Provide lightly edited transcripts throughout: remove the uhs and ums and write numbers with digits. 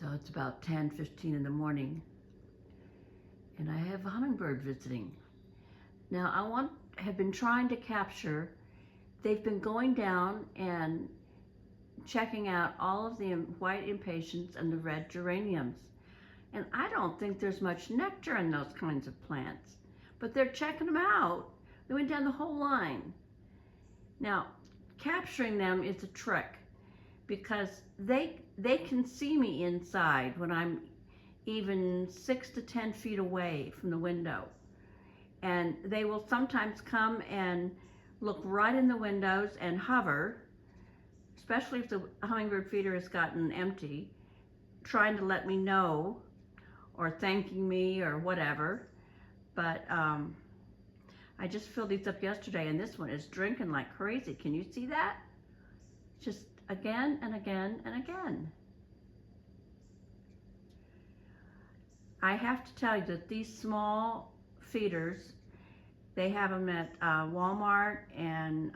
So it's about 10:15 in the morning, and I have a hummingbird visiting. Now have been trying to capture, they've been going down and checking out all of the white impatiens and the red geraniums. And I don't think there's much nectar in those kinds of plants, but they're checking them out. They went down the whole line. Now, capturing them is a trick because they can see me inside when I'm even 6 to 10 feet away from the window. And they will sometimes come and look right in the windows and hover, especially if the hummingbird feeder has gotten empty, trying to let me know or thanking me or whatever. But I just filled these up yesterday, and this one is drinking like crazy. Can you see that? Just again and again and again. I have to tell you that these small feeders, they have them at Walmart and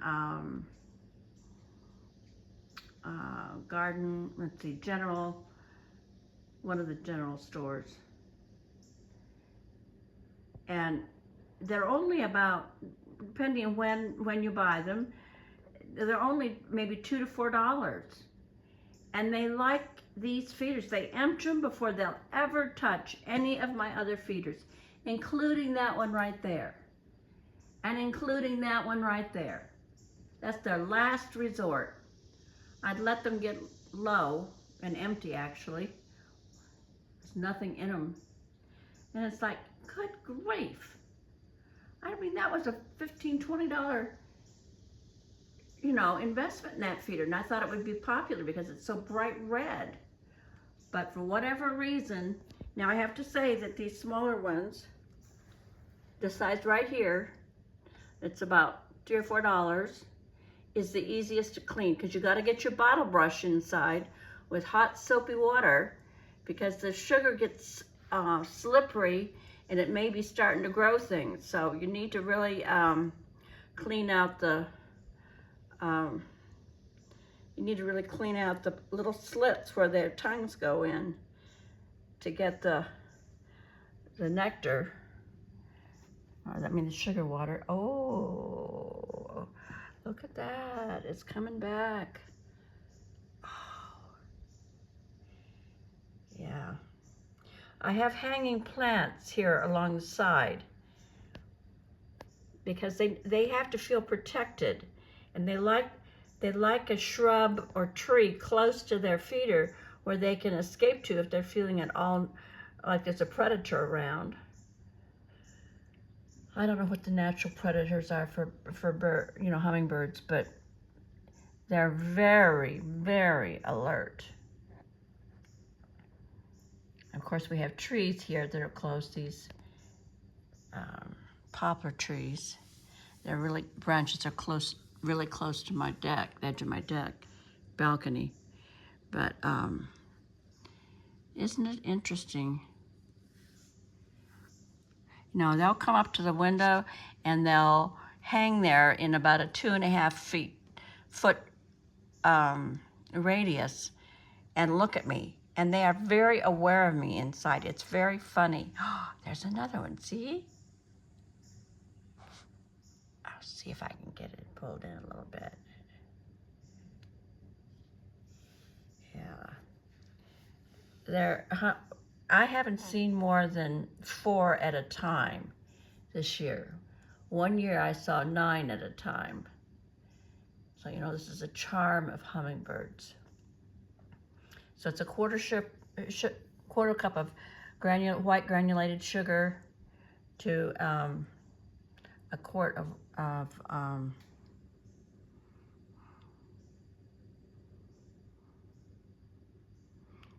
one of the general stores. And they're only about, depending on when you buy them, they're only maybe $2 to $4. And they like these feeders. They empty them before they'll ever touch any of my other feeders, including that one right there. And including that one right there. That's their last resort. I'd let them get low and empty, actually. There's nothing in them. And it's like, good grief. I mean, that was a $15, $20, investment in that feeder. And I thought it would be popular because it's so bright red. But for whatever reason, now I have to say that these smaller ones, the size right here, it's about $3 or $4, is the easiest to clean because you got to get your bottle brush inside with hot soapy water because the sugar gets slippery and it may be starting to grow things. So you need to really clean out the little slits where their tongues go in to get the nectar. The sugar water. Oh, look at that. It's coming back. Oh. Yeah. I have hanging plants here along the side because they have to feel protected, and they like a shrub or tree close to their feeder where they can escape to if they're feeling at all like there's a predator around. I don't know what the natural predators are for hummingbirds, but they're very, very alert. Of course, we have trees here that are close, these poplar trees. Their branches are really close to my deck, the edge of my deck, balcony. But isn't it interesting? They'll come up to the window and they'll hang there in about a 2.5 foot radius and look at me. And they are very aware of me inside. It's very funny. Oh, there's another one, see? I'll see if I can get it pulled in a little bit. Yeah. I haven't seen more than 4 at a time this year. One year I saw 9 at a time. So, this is a charm of hummingbirds. So it's a quarter cup of white granulated sugar to a quart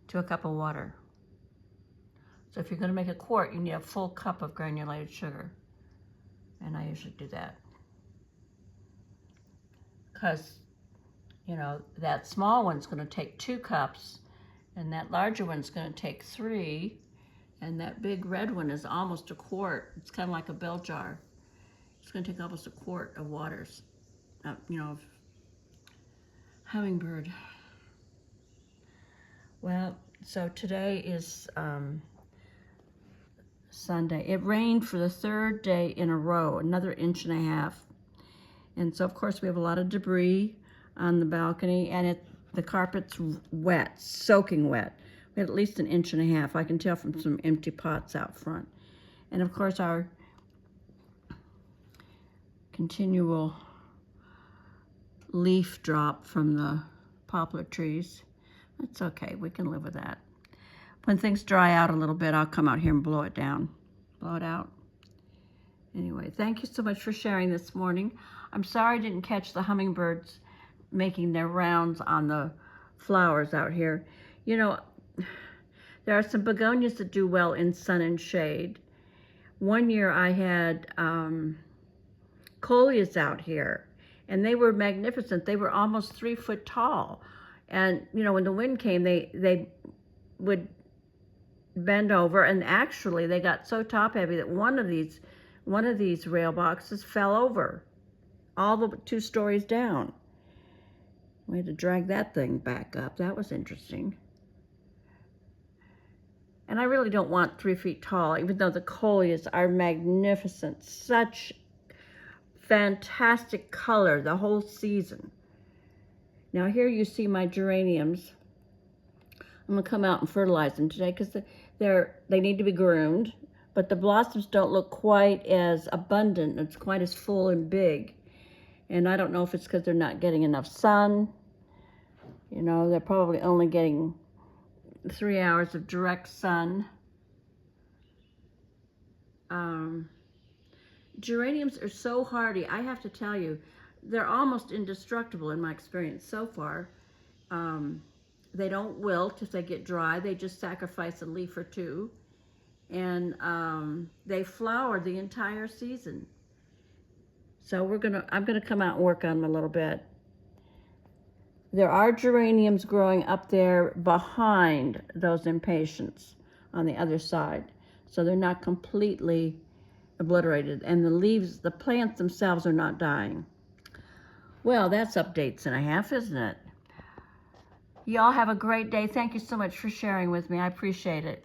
to a cup of water. So if you're going to make a quart, you need a full cup of granulated sugar. And I usually do that. Because, that small one's going to take 2 cups, and that larger one's going to take 3, and that big red one is almost a quart. It's kind of like a bell jar. It's going to take almost a quart of waters, of hummingbird. Well, So today is Sunday. It rained for the third day in a row, another 1.5 inches. And so, of course, we have a lot of debris on the balcony, and the carpet's wet, soaking wet. We had at least 1.5 inches. I can tell from some empty pots out front. And, of course, our continual leaf drop from the poplar trees. That's okay. We can live with that. When things dry out a little bit, I'll come out here and blow it down. Blow it out. Anyway, thank you so much for sharing this morning. I'm sorry I didn't catch the hummingbirds making their rounds on the flowers out here. You know, there are some begonias that do well in sun and shade. One year I had coleus out here, and they were magnificent. They were almost 3 foot tall. And, you know, when the wind came, they would bend over, and actually they got so top heavy that one of these rail boxes fell over all the 2 stories down. We had to drag that thing back up. That was interesting. And I really don't want 3 feet tall, even though the coleus are magnificent. Such fantastic color the whole season. Now here you see my geraniums. I'm gonna come out and fertilize them today because they need to be groomed, but the blossoms don't look quite as abundant. It's quite as full and big. And I don't know if it's because they're not getting enough sun. You know, they're probably only getting 3 hours of direct sun. Geraniums are so hardy. I have to tell you, they're almost indestructible in my experience so far. They don't wilt if they get dry. They just sacrifice a leaf or 2. And they flower the entire season. So I'm gonna come out and work on them a little bit. There are geraniums growing up there behind those impatiens on the other side. So they're not completely obliterated. And the leaves, the plants themselves are not dying. Well, that's updates and a half, isn't it? Y'all have a great day. Thank you so much for sharing with me. I appreciate it.